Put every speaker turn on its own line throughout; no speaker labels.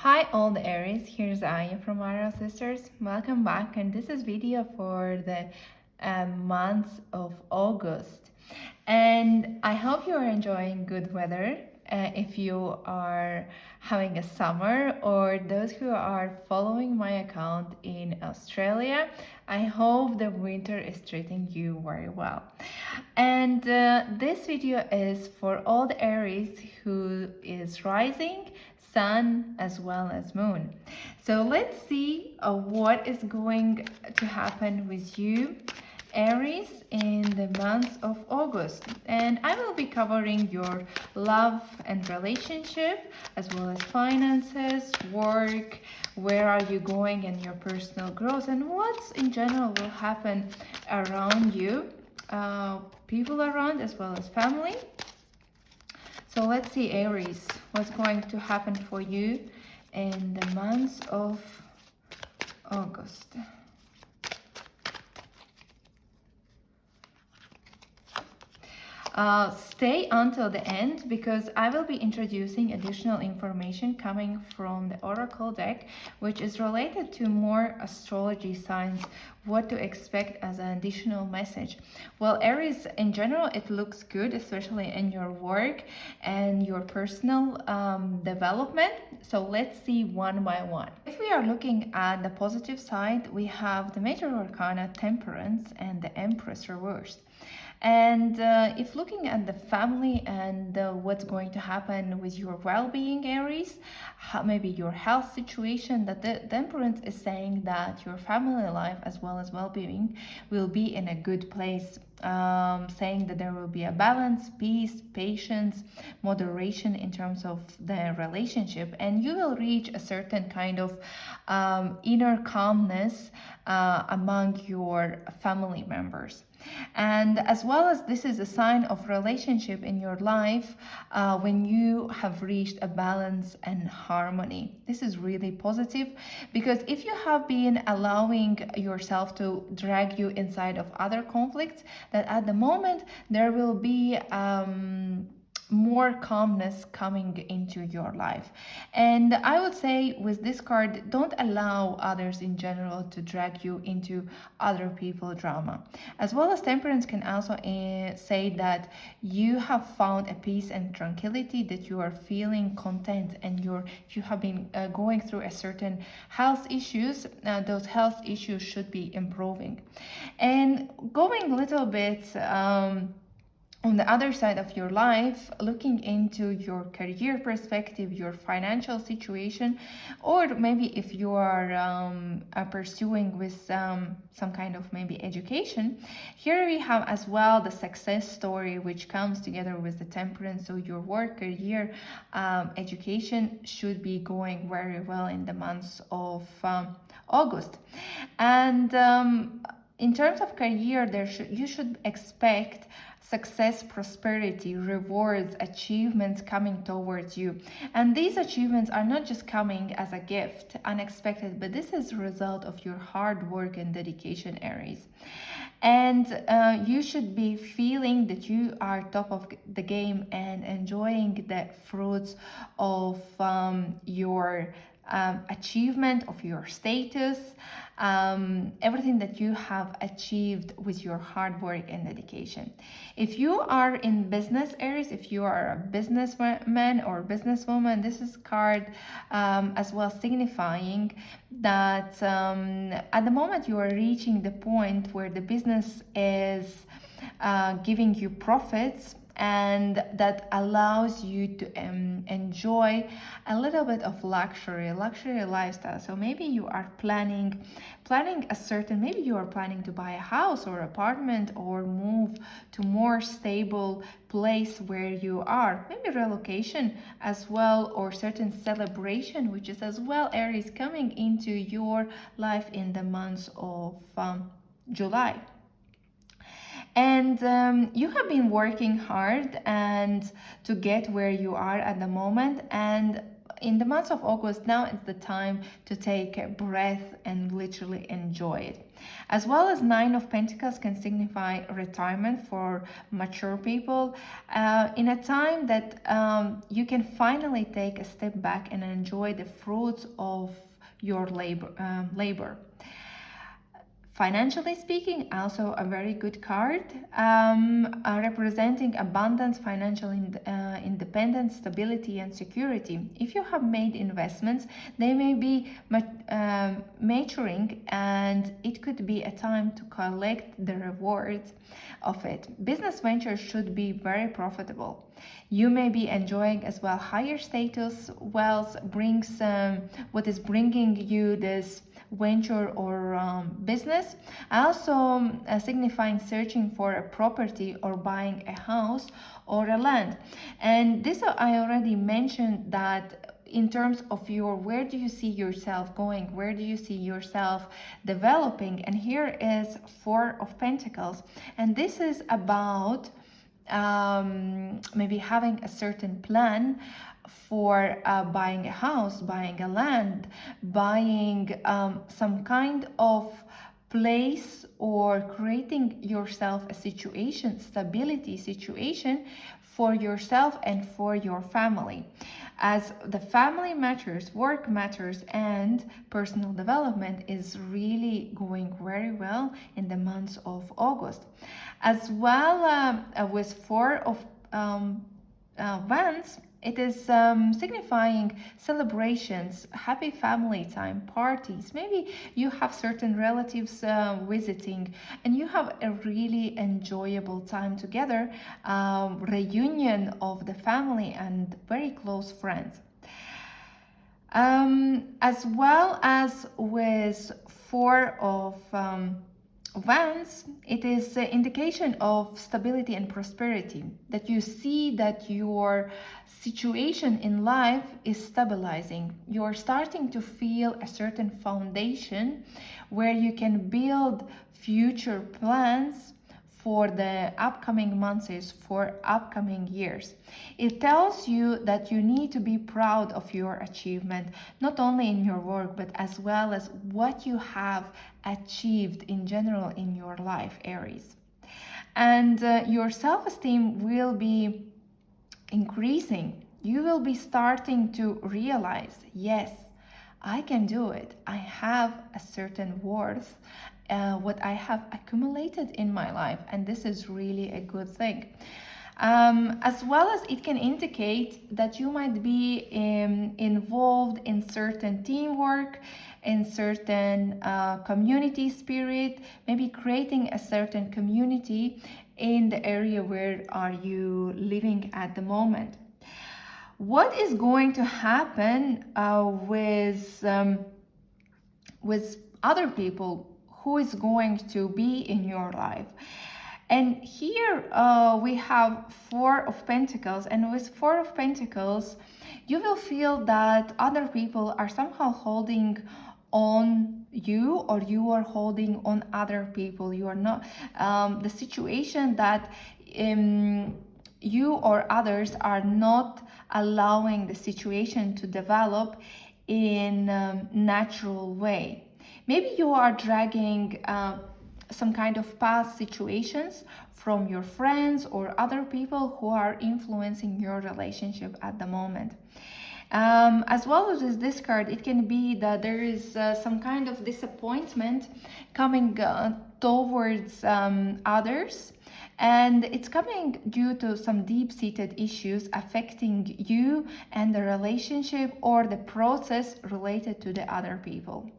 Hi all the Aries, here's Aya from ARIES Sisters. Welcome back, and this is video for the month of August. And I hope you are enjoying good weather. If you are having a summer, or those who are following my account in Australia, I hope the winter is treating you very well. And this video is for all the Aries who is rising, sun, as well as moon. So let's see what is going to happen with you, Aries, in the month of August. And I will be covering your love and relationship, as well as finances, work, where are you going, and your personal growth, and what's in general will happen around you, people around, as well as family. So let's see, Aries, what's going to happen for you in the month of August. Stay until the end, because I will be introducing additional information coming from the Oracle deck, which is related to more astrology signs, what to expect as an additional message. Well, Aries, in general, it looks good, especially in your work and your personal development. So let's see one by one. If we are looking at the positive side, we have the major arcana Temperance and the Empress reversed. And if looking at the family and what's going to happen with your well-being, Aries, maybe your health situation, that the Temperance is saying that your family life as well as well-being will be in a good place, saying that there will be a balance, peace, patience, moderation in terms of the relationship, and you will reach a certain kind of inner calmness among your family members. And as well as this is a sign of relationship in your life when you have reached a balance and harmony. This is really positive, because if you have been allowing yourself to drag you inside of other conflicts, that at the moment there will be more calmness coming into your life. And I would say with this card, don't allow others in general to drag you into other people drama. As well as Temperance can also say that you have found a peace and tranquility, that you are feeling content, and you have been going through a certain health issues. Those health issues should be improving. And going a little bit on the other side of your life, looking into your career perspective, your financial situation, or maybe if you are pursuing with some kind of maybe education, here we have as well the success story, which comes together with the Temperance. So your work, career, education should be going very well in the months of August. And in terms of career, you should expect success, prosperity, rewards, achievements coming towards you. And these achievements are not just coming as a gift, unexpected, but this is a result of your hard work and dedication, Aries. And you should be feeling that you are top of the game and enjoying the fruits of your achievement, of your status, everything that you have achieved with your hard work and dedication. If you are in business, Aries, if you are a businessman or businesswoman, this is card as well signifying that at the moment you are reaching the point where the business is giving you profits, and that allows you to enjoy a little bit of luxury lifestyle. So maybe you are planning a certain, maybe you are planning to buy a house or apartment, or move to more stable place where you are, maybe relocation as well, or certain celebration, which is as well, Aries, coming into your life in the months of July. And you have been working hard and to get where you are at the moment, and in the month of August, now is the time to take a breath and literally enjoy it. As well as Nine of Pentacles can signify retirement for mature people, in a time that you can finally take a step back and enjoy the fruits of your labor. Financially speaking, also a very good card, representing abundance, financial independence, stability, and security. If you have made investments, they may be maturing, and it could be a time to collect the rewards of it. Business ventures should be very profitable. You may be enjoying as well higher status. Wealth brings what is bringing you this venture or business, also signifying searching for a property or buying a house or a land. And this I already mentioned, that in terms of where do you see yourself going, where do you see yourself developing. And here is Four of Pentacles, and this is about maybe having a certain plan for buying a house, buying a land, buying some kind of place, or creating yourself a situation, stability situation for yourself and for your family. As the family matters, work matters, and personal development is really going very well in the month of August. As well with Four of Wands, it is signifying celebrations, happy family time, parties. Maybe you have certain relatives visiting, and you have a really enjoyable time together, reunion of the family and very close friends. As well as with Four of Wands, it is an indication of stability and prosperity, that you see that your situation in life is stabilizing. You're starting to feel a certain foundation where you can build future plans for the upcoming months, for upcoming years. It tells you that you need to be proud of your achievement, not only in your work, but as well as what you have achieved in general in your life, Aries. And your self-esteem will be increasing. You will be starting to realize, yes, I can do it. I have a certain worth, what I have accumulated in my life, and this is really a good thing. As well as it can indicate that you might be involved in certain teamwork, in certain community spirit, maybe creating a certain community in the area where are you living at the moment. What is going to happen with other people? Who is going to be in your life? And here we have Four of Pentacles, and with Four of Pentacles, you will feel that other people are somehow holding on you, or you are holding on other people. You are not the situation that you or others are not allowing the situation to develop in a natural way. Maybe you are dragging some kind of past situations from your friends or other people who are influencing your relationship at the moment. As well as this card, it can be that there is some kind of disappointment coming towards others, and it's coming due to some deep-seated issues affecting you and the relationship or the process related to the other people.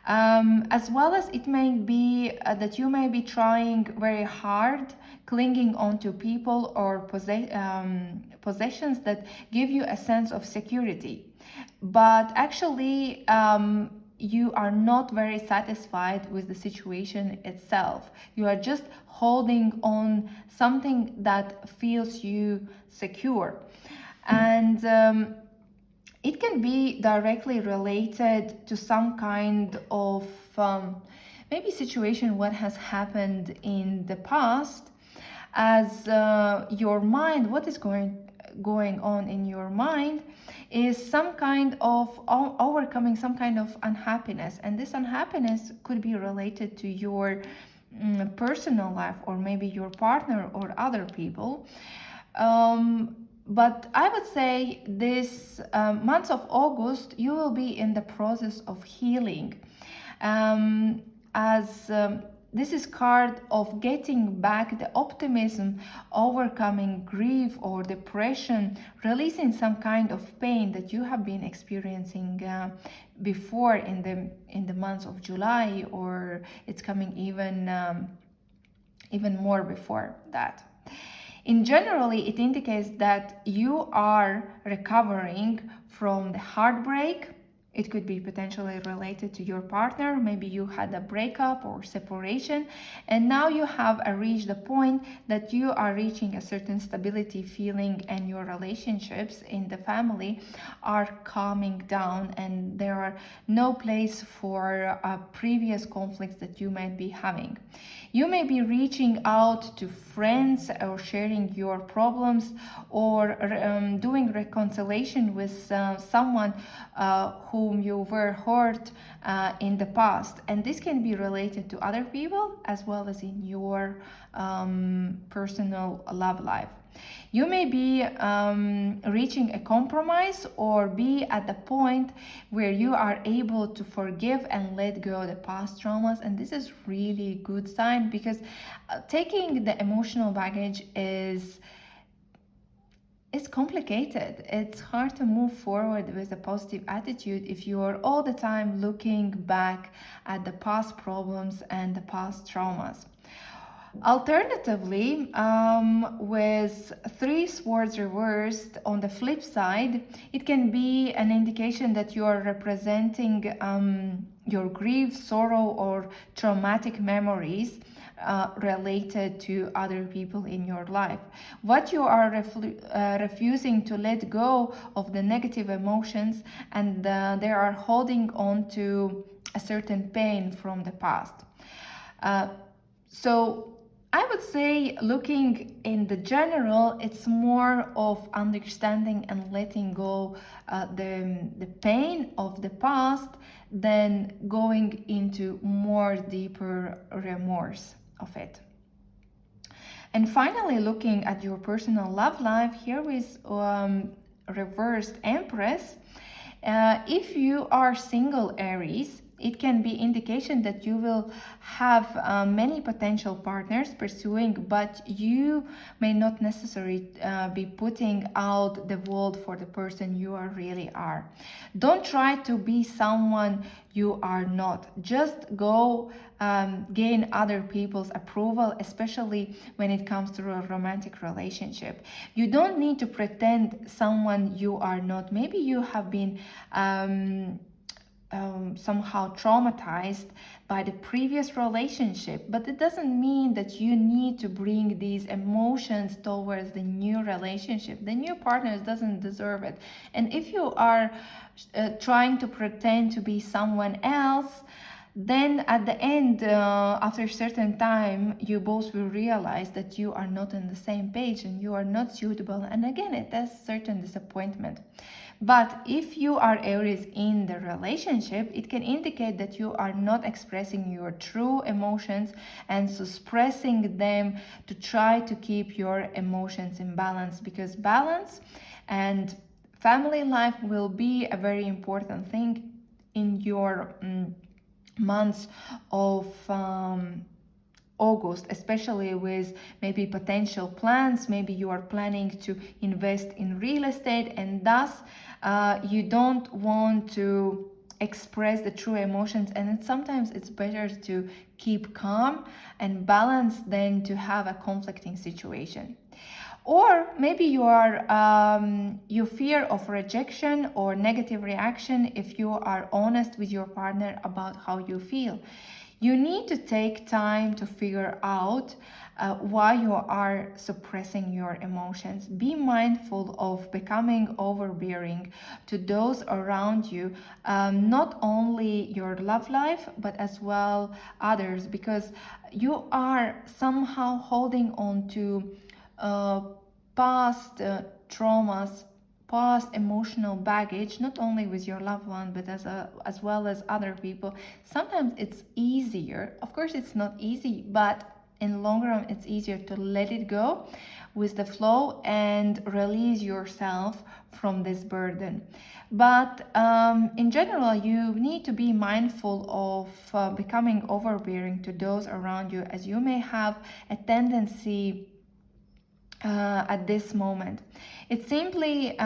As well as it may be that you may be trying very hard, clinging onto people or possessions that give you a sense of security, but actually you are not very satisfied with the situation itself. You are just holding on something that feels you secure, and it can be directly related to some kind of maybe situation what has happened in the past, as your mind, what is going going on in your mind is some kind of overcoming some kind of unhappiness, and this unhappiness could be related to your personal life, or maybe your partner or other people. But I would say this month of August, you will be in the process of healing. As This is card of getting back the optimism, overcoming grief or depression, releasing some kind of pain that you have been experiencing before in the month of July, or it's coming even more before that. In generally, it indicates that you are recovering from the heartbreak. It could be potentially related to your partner. Maybe you had a breakup or separation, and now you have reached the point that you are reaching a certain stability feeling, and your relationships in the family are calming down, and there are no place for previous conflicts that you might be having. You may be reaching out to friends or sharing your problems, or doing reconciliation with someone whom you were hurt in the past. And this can be related to other people as well as in your personal love life. You may be reaching a compromise, or be at the point where you are able to forgive and let go of the past traumas. And this is really good sign, because taking the emotional baggage is complicated. It's hard to move forward with a positive attitude if you are all the time looking back at the past problems and the past traumas. Alternatively, with 3 swords reversed on the flip side, it can be an indication that you are representing your grief, sorrow, or traumatic memories related to other people in your life. What you are refusing to let go of the negative emotions, and they are holding on to a certain pain from the past. So I would say, looking in the general, it's more of understanding and letting go the pain of the past than going into more deeper remorse of it. And finally, looking at your personal love life, here is reversed Empress. If you are single, Aries, it can be indication that you will have many potential partners pursuing, but you may not necessarily be putting out the world for the person you really are. Don't try to be someone you are not. Just go gain other people's approval, especially when it comes to a romantic relationship. You don't need to pretend someone you are not. Maybe you have been somehow traumatized by the previous relationship, but it doesn't mean that you need to bring these emotions towards the new relationship. The new partner doesn't deserve it. And if you are trying to pretend to be someone else, then at the end, after a certain time, you both will realize that you are not on the same page and you are not suitable. And again, it has certain disappointment. But if you are Aries in the relationship, it can indicate that you are not expressing your true emotions and suppressing them to try to keep your emotions in balance, because balance and family life will be a very important thing in your months of August, especially with maybe potential plans. Maybe you are planning to invest in real estate, and thus you don't want to express the true emotions, and sometimes it's better to keep calm and balance than to have a conflicting situation. Or maybe you fear of rejection or negative reaction if you are honest with your partner about how you feel. You need to take time to figure out why you are suppressing your emotions. Be mindful of becoming overbearing to those around you, not only your love life, but as well others, because you are somehow holding on to past traumas, past emotional baggage, not only with your loved one, but as well as other people. Sometimes it's easier. Of course, it's not easy, but in long run, it's easier to let it go with the flow and release yourself from this burden. But in general, you need to be mindful of becoming overbearing to those around you, as you may have a tendency at this moment. It simply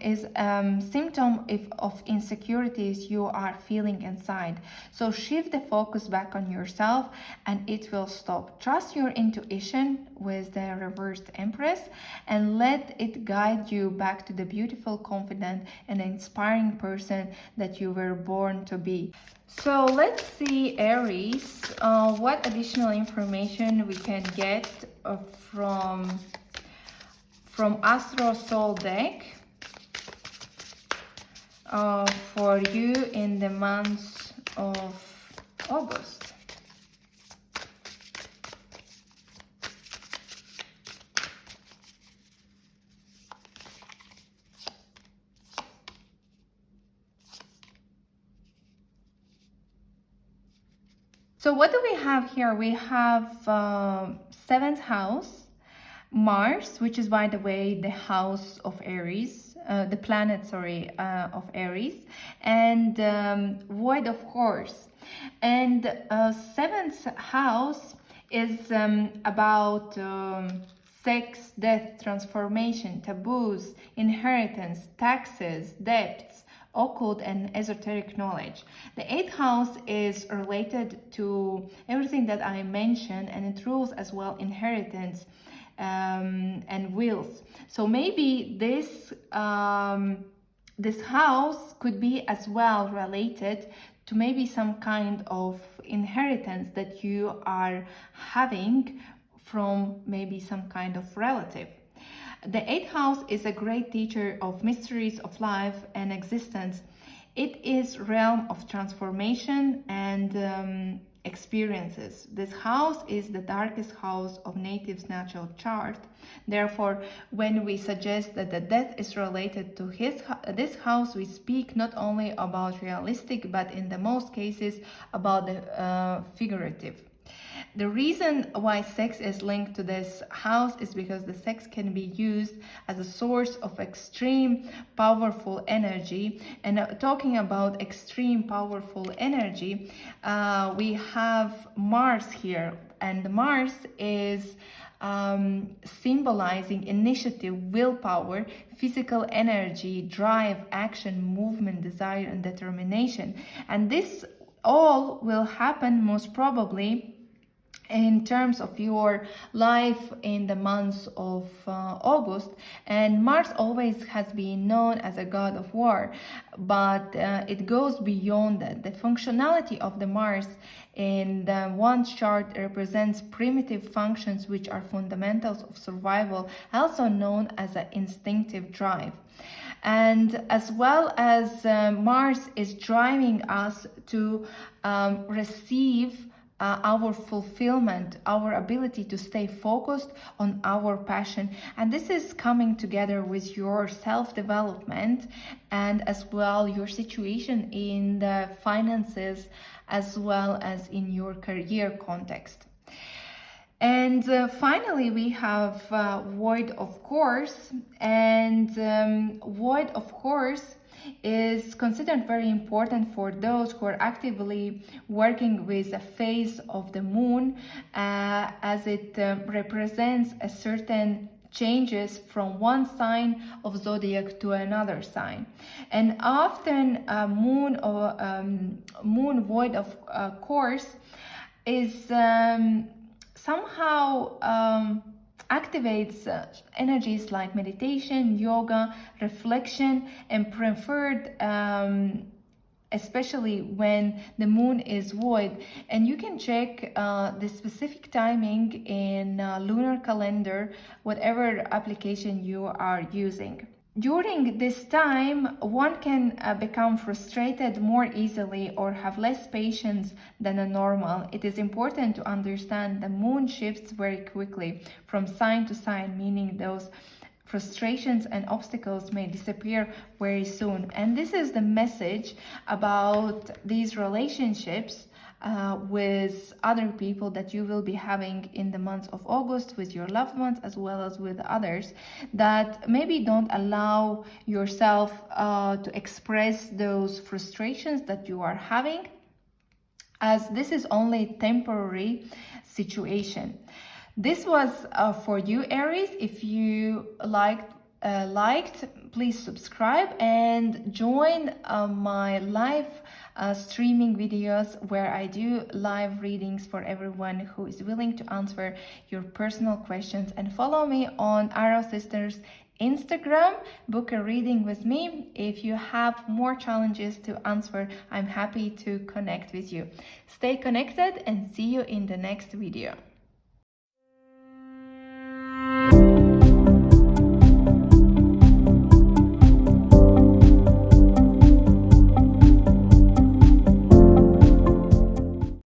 is a symptom of insecurities you are feeling inside. So shift the focus back on yourself and it will stop. Trust your intuition with the reversed Empress and let it guide you back to the beautiful, confident, and inspiring person that you were born to be. So let's see, Aries, what additional information we can get from Astro Soul deck for you in the month of August. So what do we have here? We have 7th house, Mars, which is, by the way, the house of Aries, the planet, of Aries, and Void of Horse. And 7th house is about sex, death, transformation, taboos, inheritance, taxes, debts, occult and esoteric knowledge. The 8th house is related to everything that I mentioned, and it rules as well inheritance and wills. So maybe this house could be as well related to maybe some kind of inheritance that you are having from maybe some kind of relative. The 8th house is a great teacher of mysteries of life and existence. It is realm of transformation and experiences. This house is the darkest house of native's natural chart. Therefore, when we suggest that the death is related to this house, we speak not only about realistic, but in the most cases about the figurative. The reason why sex is linked to this house is because the sex can be used as a source of extreme powerful energy. And talking about extreme powerful energy, we have Mars here, and Mars is symbolizing initiative, willpower, physical energy, drive, action, movement, desire, and determination. And this all will happen most probably in terms of your life in the months of August. And Mars always has been known as a god of war, but it goes beyond that. The functionality of the Mars in the one chart represents primitive functions which are fundamentals of survival, also known as an instinctive drive. And as well as Mars is driving us to receive our fulfillment, our ability to stay focused on our passion. And this is coming together with your self-development and as well your situation in the finances as well as in your career context. And finally, we have Void of Course, and Void of Course is considered very important for those who are actively working with the phase of the moon, as it represents a certain changes from one sign of zodiac to another sign. And often moon void of course is somehow activates energies like meditation, yoga, reflection, and preferred especially when the moon is void. And you can check the specific timing in lunar calendar, whatever application you are using. During this time, one can become frustrated more easily or have less patience than a normal. It is important to understand the moon shifts very quickly from sign to sign, meaning those frustrations and obstacles may disappear very soon. And this is the message about these relationships with other people that you will be having in the month of August with your loved ones as well as with others, that maybe don't allow yourself to express those frustrations that you are having, as this is only temporary situation. This was for you, Aries. If you liked, please subscribe and join my live streaming videos where I do live readings for everyone who is willing to answer your personal questions. And follow me on Arrow Sisters Instagram, book a reading with me. If you have more challenges to answer, I'm happy to connect with you. Stay connected and see you in the next video.